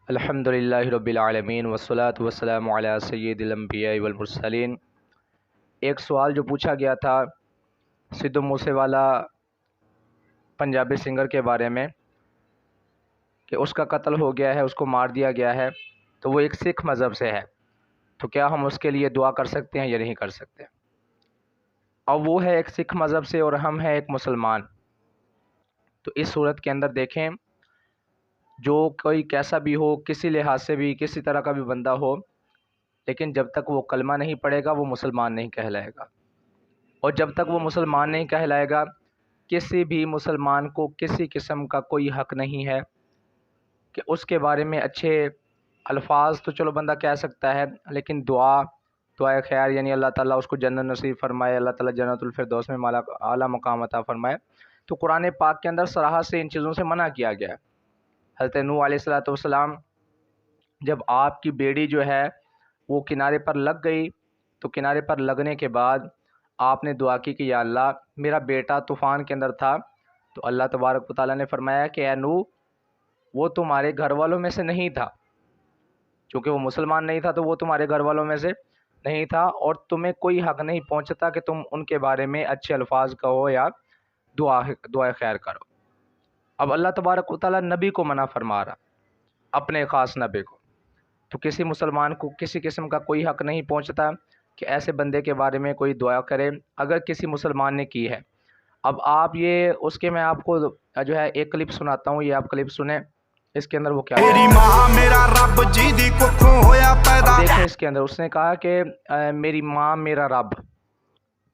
الحمدللہ رب العالمین والصلاة والسلام علی سید الانبیاء والمرسلین۔ ایک سوال جو پوچھا گیا تھا سدھو موسے والا پنجابی سنگر کے بارے میں کہ اس کا قتل ہو گیا ہے، اس کو مار دیا گیا ہے، تو وہ ایک سکھ مذہب سے ہے، تو کیا ہم اس کے لیے دعا کر سکتے ہیں یا نہیں کر سکتے؟ اور وہ ہے ایک سکھ مذہب سے اور ہم ہیں ایک مسلمان، تو اس صورت کے اندر دیکھیں جو کوئی کیسا بھی ہو، کسی لحاظ سے بھی، کسی طرح کا بھی بندہ ہو، لیکن جب تک وہ کلمہ نہیں پڑھے گا وہ مسلمان نہیں کہلائے گا، اور جب تک وہ مسلمان نہیں کہلائے گا کسی بھی مسلمان کو کسی قسم کا کوئی حق نہیں ہے کہ اس کے بارے میں اچھے الفاظ تو چلو بندہ کہہ سکتا ہے، لیکن دعائے خیر، یعنی اللہ تعالیٰ اس کو جنت نصیب فرمائے، اللہ تعالیٰ جنت الفردوس میں اعلیٰ مقام عطا فرمائے، تو قرآن پاک کے اندر صراحت سے ان چیزوں سے منع کیا گیا ہے۔ حضرت نوح علیہ السلام جب آپ کی بیڑی جو ہے وہ کنارے پر لگ گئی، تو کنارے پر لگنے کے بعد آپ نے دعا کی کہ یا اللہ میرا بیٹا طوفان کے اندر تھا، تو اللہ تبارک و تعالیٰ نے فرمایا کہ اے نوح وہ تمہارے گھر والوں میں سے نہیں تھا، چونکہ وہ مسلمان نہیں تھا تو وہ تمہارے گھر والوں میں سے نہیں تھا، اور تمہیں کوئی حق نہیں پہنچتا کہ تم ان کے بارے میں اچھے الفاظ کہو یا دعائے خیر کرو۔ اب اللہ تبارک و تعالیٰ نبی کو منع فرما رہا، اپنے خاص نبی کو، تو کسی مسلمان کو کسی قسم کا کوئی حق نہیں پہنچتا کہ ایسے بندے کے بارے میں کوئی دعا کرے اگر کسی مسلمان نے کی ہے۔ اب آپ یہ اس کے میں آپ کو جو ہے ایک کلپ سناتا ہوں، یہ آپ کلپ سنیں، اس کے اندر وہ کیا میری ماں میرا رب جی دی ککھوں ہویا پیدا۔ دیکھیں اس کے اندر اس نے کہا کہ میری ماں میرا رب،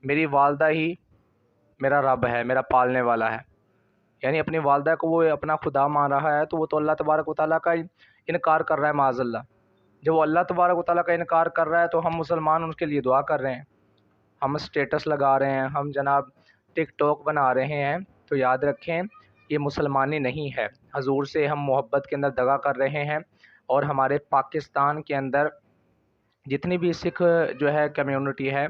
میری والدہ ہی میرا رب ہے، میرا پالنے والا ہے، یعنی اپنی والدہ کو وہ اپنا خدا مان رہا ہے، تو وہ تو اللہ تبارک و تعالیٰ کا انکار کر رہا ہے معاذ اللہ۔ جب وہ اللہ تبارک و تعالیٰ کا انکار کر رہا ہے تو ہم مسلمان ان کے لیے دعا کر رہے ہیں، ہم اسٹیٹس لگا رہے ہیں، ہم جناب ٹک ٹاک بنا رہے ہیں، تو یاد رکھیں یہ مسلمانی نہیں ہے۔ حضور سے ہم محبت کے اندر دغا کر رہے ہیں، اور ہمارے پاکستان کے اندر جتنی بھی سکھ جو ہے کمیونٹی ہے،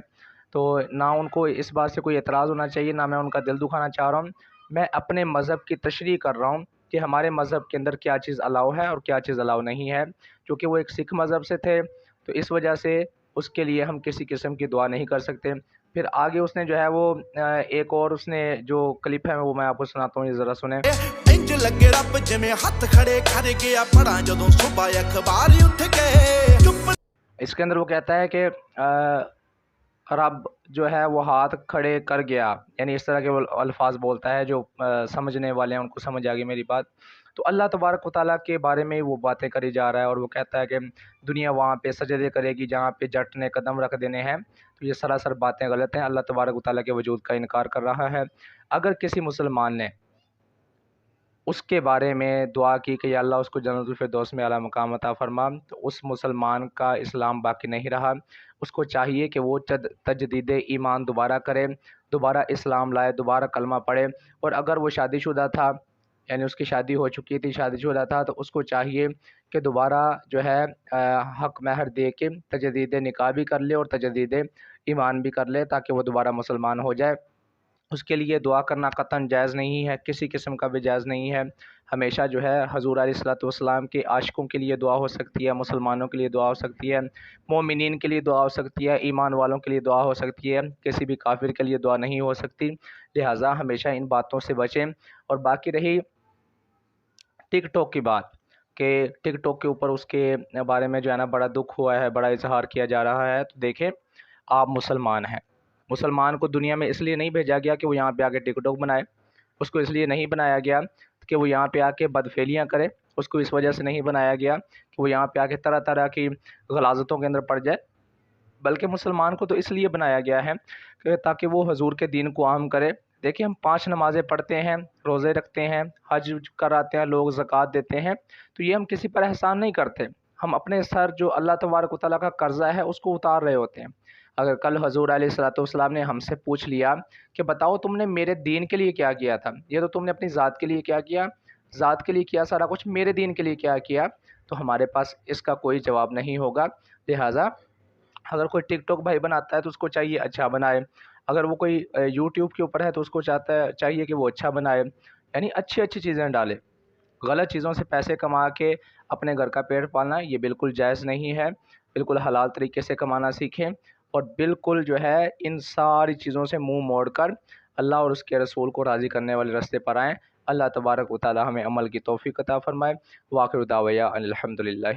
تو نہ ان کو اس بات سے کوئی اعتراض ہونا چاہیے، نہ میں ان کا دل دکھانا چاہ رہا ہوں، میں اپنے مذہب کی تشریح کر رہا ہوں کہ ہمارے مذہب کے اندر کیا چیز الاؤ ہے اور کیا چیز الاؤ نہیں ہے، کیونکہ وہ ایک سکھ مذہب سے تھے، تو اس وجہ سے اس کے لیے ہم کسی قسم کی دعا نہیں کر سکتے۔ پھر آگے اس نے جو ہے وہ ایک اور اس نے جو کلپ ہے وہ میں آپ کو سناتا ہوں، یہ ذرا سنیں۔ انج لگے رب جویں ہاتھ کھڑے کر گیا پڑھاں جدوں صبح اخبار اٹھ گئے چپ۔ اس کے اندر وہ کہتا ہے کہ رب جو ہے وہ ہاتھ کھڑے کر گیا، یعنی اس طرح کے وہ الفاظ بولتا ہے، جو سمجھنے والے ہیں ان کو سمجھ آ گئی میری بات۔ تو اللہ تبارک و تعالیٰ کے بارے میں وہ باتیں کری جا رہا ہے، اور وہ کہتا ہے کہ دنیا وہاں پہ سجدے کرے گی جہاں پہ جٹ نے قدم رکھ دینے ہیں، تو یہ سراسر باتیں غلط ہیں، اللہ تبارک و تعالیٰ کے وجود کا انکار کر رہا ہے۔ اگر کسی مسلمان نے اس کے بارے میں دعا کی کہ یا اللہ اس کو جنت الفردوس میں اعلیٰ مقام عطا فرما، تو اس مسلمان کا اسلام باقی نہیں رہا، اس کو چاہیے کہ وہ تجدید ایمان دوبارہ کرے، دوبارہ اسلام لائے، دوبارہ کلمہ پڑھے، اور اگر وہ شادی شدہ تھا، یعنی اس کی شادی ہو چکی تھی، شادی شدہ تھا، تو اس کو چاہیے کہ دوبارہ جو ہے حق مہر دے کے تجدید نکاح بھی کر لے اور تجدید ایمان بھی کر لے، تاکہ وہ دوبارہ مسلمان ہو جائے۔ اس کے لیے دعا کرنا قطعاً جائز نہیں ہے، کسی قسم کا بھی جائز نہیں ہے۔ ہمیشہ جو ہے حضور علیہ الصلوۃ والسلام کے عاشقوں کے لیے دعا ہو سکتی ہے، مسلمانوں کے لیے دعا ہو سکتی ہے، مومنین کے لیے دعا ہو سکتی ہے، ایمان والوں کے لیے دعا ہو سکتی ہے، کسی بھی کافر کے لیے دعا نہیں ہو سکتی، لہٰذا ہمیشہ ان باتوں سے بچیں۔ اور باقی رہی ٹک ٹاک کی بات، کہ ٹک ٹاک کے اوپر اس کے بارے میں جو ہے نا بڑا دکھ ہوا ہے، بڑا اظہار کیا جا رہا ہے، تو دیکھیں آپ مسلمان ہیں، مسلمان کو دنیا میں اس لیے نہیں بھیجا گیا کہ وہ یہاں پہ آ کے ٹک ٹاک بنائے، اس کو اس لیے نہیں بنایا گیا کہ وہ یہاں پہ آ کے بدفعلیاں کرے، اس کو اس وجہ سے نہیں بنایا گیا کہ وہ یہاں پہ آ کے طرح طرح کی غلاظتوں کے اندر پڑ جائے، بلکہ مسلمان کو تو اس لیے بنایا گیا ہے کہ تاکہ وہ حضور کے دین کو عام کرے۔ دیکھیں ہم 5 نمازیں پڑھتے ہیں، روزے رکھتے ہیں، حج کراتے ہیں لوگ، زکوٰۃ دیتے ہیں، تو یہ ہم کسی پر احسان نہیں کرتے، ہم اپنے سر جو اللہ تبارک و تعالیٰ کا قرضہ ہے اس کو اتار رہے ہوتے ہیں۔ اگر کل حضور علیہ الصلوۃ والسلام نے ہم سے پوچھ لیا کہ بتاؤ تم نے میرے دین کے لیے کیا کیا تھا، یہ تو تم نے اپنی ذات کے لیے کیا کیا، ذات کے لیے کیا سارا کچھ، میرے دین کے لیے کیا کیا، تو ہمارے پاس اس کا کوئی جواب نہیں ہوگا۔ لہٰذا اگر کوئی ٹک ٹاک بھائی بناتا ہے تو اس کو چاہیے اچھا بنائے، اگر وہ کوئی یوٹیوب کے اوپر ہے تو اس کو چاہیے کہ وہ اچھا بنائے، یعنی اچھی اچھی چیزیں ڈالے، غلط چیزوں سے پیسے کما کے اپنے گھر کا پیٹ پالنا یہ بالکل جائز نہیں ہے، بالکل حلال طریقے سے کمانا سیکھیں، اور بالکل جو ہے ان ساری چیزوں سے منہ موڑ کر اللہ اور اس کے رسول کو راضی کرنے والے راستے پر آئیں۔ اللہ تبارک و تعالی ہمیں عمل کی توفیق عطا فرمائے۔ وآخر دعوانا ان الحمد للہ